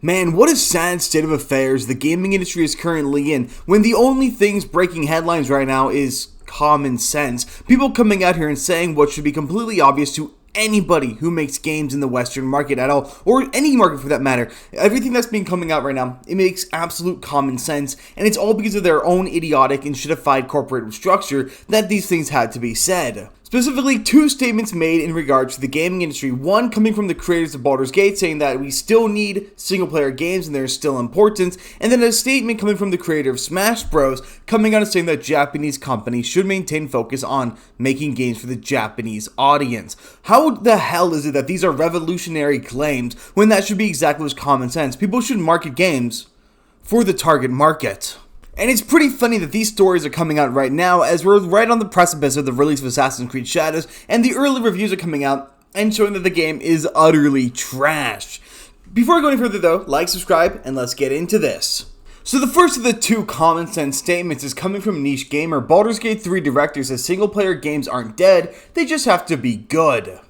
Man, what a sad state of affairs the gaming industry is currently in when the only things breaking headlines right now is common sense. People coming out here and saying what should be completely obvious to anybody who makes games in the Western market at all, or any market for that matter. Everything that's been coming out right now, it makes absolute common sense, and it's all because of their own idiotic and shit-ified corporate structure that these things had to be said. Specifically, two statements made in regards to the gaming industry. One coming from the creators of Baldur's Gate saying that we still need single-player games and they're still important, and then a statement coming from the creator of Smash Bros. Coming out and saying that Japanese companies should maintain focus on making games for the Japanese audience. How the hell is it that these are revolutionary claims when that should be exactly what's common sense? People should market games for the target market. And it's pretty funny that these stories are coming out right now as we're right on the precipice of the release of Assassin's Creed Shadows, and the early reviews are coming out and showing that the game is utterly trash. Before I go any further though, like, subscribe, and let's get into this. So the first of the two common sense statements is coming from Niche Gamer. Baldur's Gate 3 director says single player games aren't dead, they just have to be good.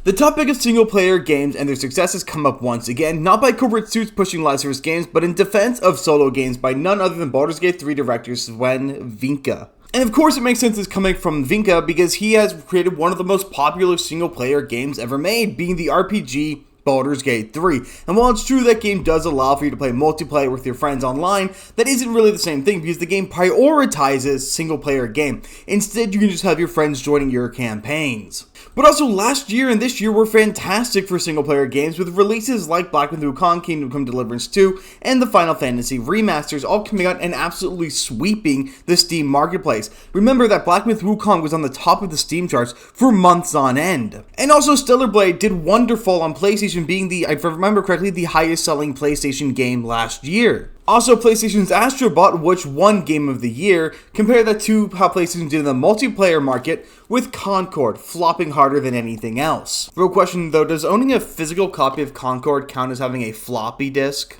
The topic of single-player games and their successes come up once again, not by corporate suits pushing live service games, but in defense of solo games by none other than Baldur's Gate 3 director Sven Vinke. And of course it makes sense it's coming from Vinke because he has created one of the most popular single-player games ever made, being the RPG Baldur's Gate 3. And while it's true that game does allow for you to play multiplayer with your friends online, that isn't really the same thing because the game prioritizes single-player game. Instead, you can just have your friends joining your campaigns. But also, last year and this year were fantastic for single-player games, with releases like Black Myth: Wukong, Kingdom Come Deliverance 2, and the Final Fantasy remasters all coming out and absolutely sweeping the Steam marketplace. Remember that Black Myth: Wukong was on the top of the Steam charts for months on end. And also, Stellar Blade did wonderful on PlayStation, being the, if I remember correctly, the highest-selling PlayStation game last year. Also, PlayStation's Astro Bot, which won Game of the Year. Compare that to how PlayStation did in the multiplayer market, with Concord flopping harder than anything else. Real question though, does owning a physical copy of Concord count as having a floppy disk?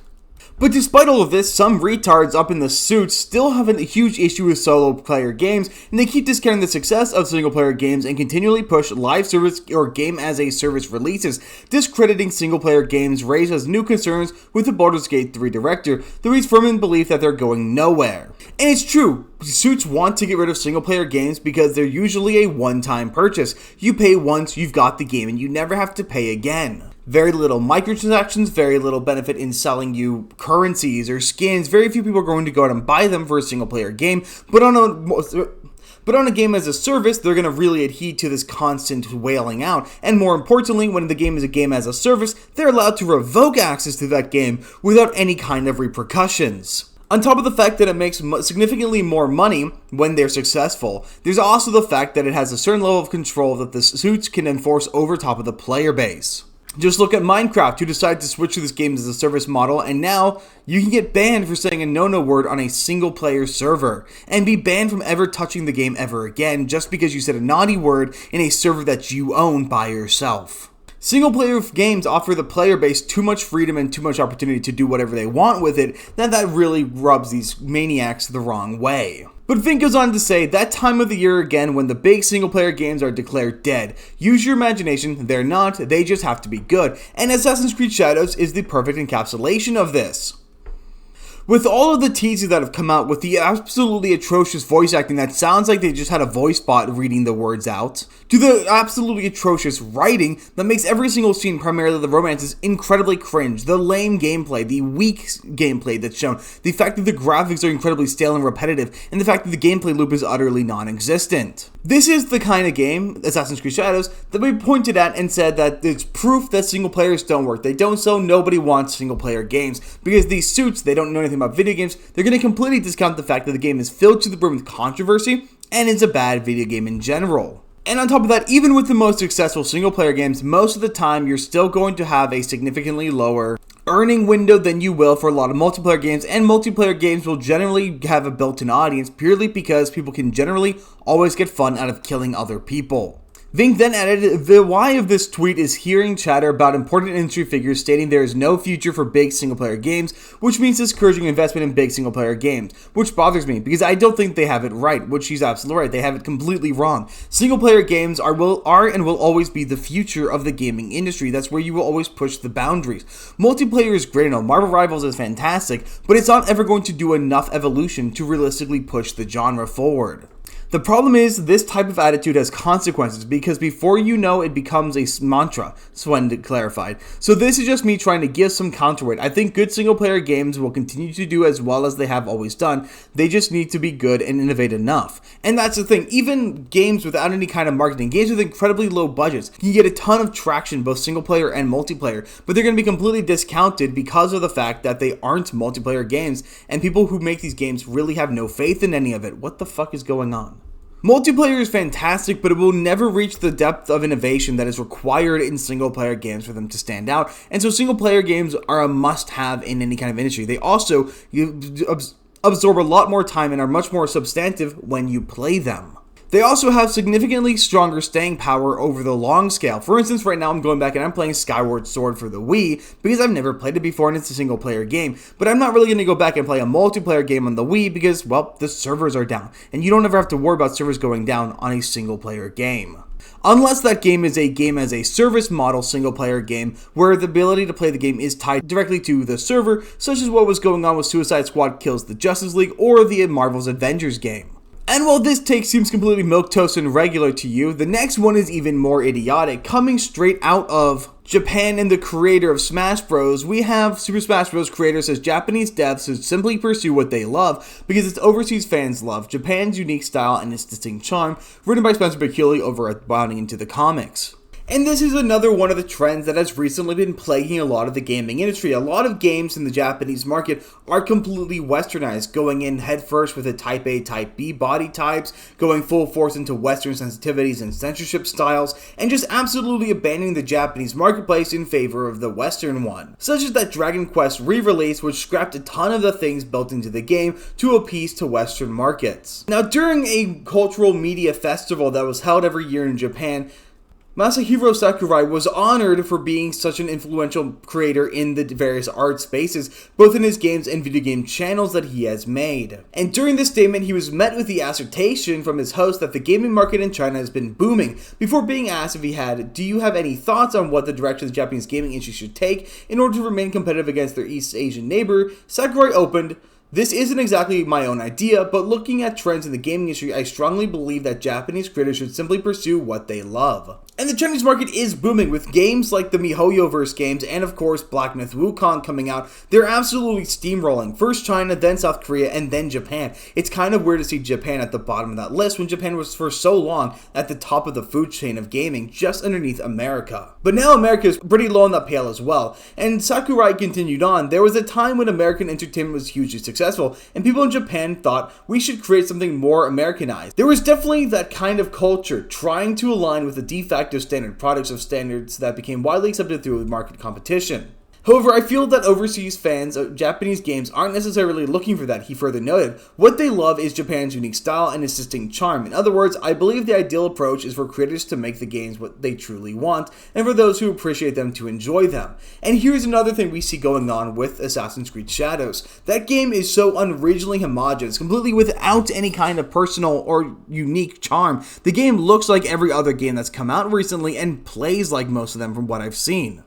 But despite all of this, some retards up in the suits still have a huge issue with solo player games, and they keep discounting the success of single player games and continually push live service or game as a service releases. Discrediting single player games raises new concerns with the Baldur's Gate 3 director, though he's firm in belief that they're going nowhere. And it's true, suits want to get rid of single player games because they're usually a one-time purchase. You pay once, you've got the game, and you never have to pay again. Very little microtransactions, very little benefit in selling you currencies or skins. Very few people are going to go out and buy them for a single player game, but on a game as a service, they're going to really adhere to this constant wailing out. And more importantly, when the game is a game as a service, they're allowed to revoke access to that game without any kind of repercussions. On top of the fact that it makes significantly more money when they're successful, there's also the fact that it has a certain level of control that the suits can enforce over top of the player base. Just look at Minecraft, who decided to switch to this game as a service model, and now you can get banned for saying a no-no word on a single-player server, and be banned from ever touching the game ever again just because you said a naughty word in a server that you own by yourself. Single-player games offer the player base too much freedom and too much opportunity to do whatever they want with it, that really rubs these maniacs the wrong way. But Vink goes on to say, that time of the year again when the big single-player games are declared dead. Use your imagination, they're not, they just have to be good. And Assassin's Creed Shadows is the perfect encapsulation of this. With all of the teasers that have come out, with the absolutely atrocious voice acting that sounds like they just had a voice bot reading the words out, to the absolutely atrocious writing that makes every single scene, primarily the romances, incredibly cringe, the lame gameplay, the weak gameplay that's shown, the fact that the graphics are incredibly stale and repetitive, and the fact that the gameplay loop is utterly non-existent. This is the kind of game, Assassin's Creed Shadows, that we pointed at and said that it's proof that single players don't work. They don't, so nobody wants single player games, because these suits, they don't know anything about video games. They're going to completely discount the fact that the game is filled to the brim with controversy and it's a bad video game in general. And on top of that, even with the most successful single player games, most of the time you're still going to have a significantly lower earning window than you will for a lot of multiplayer games, and multiplayer games will generally have a built-in audience purely because people can generally always get fun out of killing other people. Vink then added, the why of this tweet is hearing chatter about important industry figures stating there is no future for big single-player games, which means discouraging investment in big single-player games, which bothers me because I don't think they have it right, which she's absolutely right. They have it completely wrong. Single-player games are and will always be the future of the gaming industry. That's where you will always push the boundaries. Multiplayer is great, Marvel Rivals is fantastic, but it's not ever going to do enough evolution to realistically push the genre forward. The problem is, this type of attitude has consequences because before you know it becomes a mantra, Swen clarified. So this is just me trying to give some counterweight. I think good single player games will continue to do as well as they have always done. They just need to be good and innovate enough. And that's the thing, even games without any kind of marketing, games with incredibly low budgets, can get a ton of traction, both single player and multiplayer, but they're going to be completely discounted because of the fact that they aren't multiplayer games, and people who make these games really have no faith in any of it. What the fuck is going on? Multiplayer is fantastic, but it will never reach the depth of innovation that is required in single-player games for them to stand out, and so single-player games are a must-have in any kind of industry. They also absorb a lot more time and are much more substantive when you play them. They also have significantly stronger staying power over the long scale. For instance, right now I'm going back and I'm playing Skyward Sword for the Wii because I've never played it before and it's a single player game. But I'm not really going to go back and play a multiplayer game on the Wii because, well, the servers are down. And you don't ever have to worry about servers going down on a single player game. Unless that game is a game as a service model single player game where the ability to play the game is tied directly to the server, such as what was going on with Suicide Squad Kills the Justice League or the Marvel's Avengers game. And while this take seems completely milquetoast and regular to you, the next one is even more idiotic. Coming straight out of Japan and the creator of Smash Bros, we have Super Smash Bros creator says Japanese devs should simply pursue what they love because its overseas fans love Japan's unique style and its distinct charm, written by Spencer Baculi over at Bounding Into the Comics. And this is another one of the trends that has recently been plaguing a lot of the gaming industry. A lot of games in the Japanese market are completely westernized, going in headfirst with the Type A, Type B body types, going full force into Western sensitivities and censorship styles, and just absolutely abandoning the Japanese marketplace in favor of the Western one. Such as that Dragon Quest re-release, which scrapped a ton of the things built into the game to appease to Western markets. Now, during a cultural media festival that was held every year in Japan, Masahiro Sakurai was honored for being such an influential creator in the various art spaces, both in his games and video game channels that he has made. And during this statement, he was met with the assertion from his host that the gaming market in China has been booming. Before being asked if he had, do you have any thoughts on what the direction the Japanese gaming industry should take in order to remain competitive against their East Asian neighbor, Sakurai opened, "This isn't exactly my own idea, but looking at trends in the gaming industry, I strongly believe that Japanese creators should simply pursue what they love." And the Chinese market is booming with games like the MiHoYoverse games and of course Black Myth Wukong coming out. They're absolutely steamrolling. First China, then South Korea, and then Japan. It's kind of weird to see Japan at the bottom of that list when Japan was for so long at the top of the food chain of gaming, just underneath America. But now America is pretty low on that pale as well. And Sakurai continued on, there was a time when American entertainment was hugely successful, and people in Japan thought we should create something more Americanized. There was definitely that kind of culture trying to align with the de facto standard products of standards that became widely accepted through market competition. However, I feel that overseas fans of Japanese games aren't necessarily looking for that, he further noted. What they love is Japan's unique style and its distinct charm. In other words, I believe the ideal approach is for creators to make the games what they truly want, and for those who appreciate them to enjoy them. And here's another thing we see going on with Assassin's Creed Shadows. That game is so unregionally homogeneous, completely without any kind of personal or unique charm. The game looks like every other game that's come out recently and plays like most of them from what I've seen.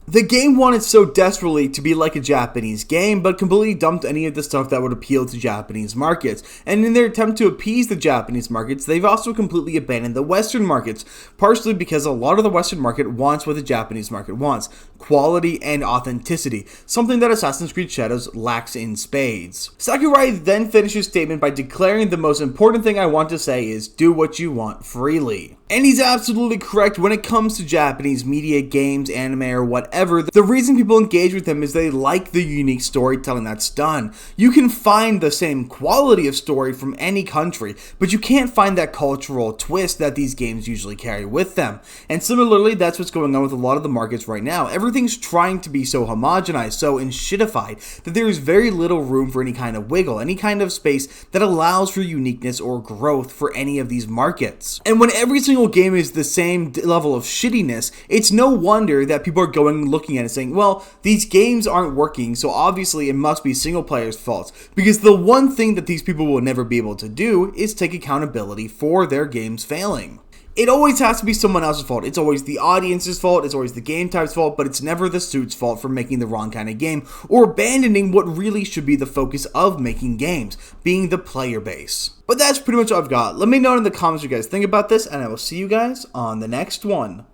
The game wanted so desperately to be like a Japanese game, but completely dumped any of the stuff that would appeal to Japanese markets. And in their attempt to appease the Japanese markets, they've also completely abandoned the Western markets, partially because a lot of the Western market wants what the Japanese market wants: quality and authenticity, something that Assassin's Creed Shadows lacks in spades. Sakurai then finished his statement by declaring, the most important thing I want to say is, do what you want freely. And he's absolutely correct when it comes to Japanese media, games, anime, or whatever. The reason people engage with them is they like the unique storytelling that's done. You can find the same quality of story from any country, but you can't find that cultural twist that these games usually carry with them. And similarly, that's what's going on with a lot of the markets right now. Everything's trying to be so homogenized, so enshittified, that there is very little room for any kind of wiggle, any kind of space that allows for uniqueness or growth for any of these markets. And when every single single game is the same level of shittiness, it's no wonder that people are going and looking at it saying, well, these games aren't working, so obviously it must be single players' fault. Because the one thing that these people will never be able to do is take accountability for their games failing. It always has to be someone else's fault. It's always the audience's fault, it's always the game type's fault, but it's never the suit's fault for making the wrong kind of game or abandoning what really should be the focus of making games, being the player base. But that's pretty much all I've got. Let me know in the comments what you guys think about this, and I will see you guys on the next one.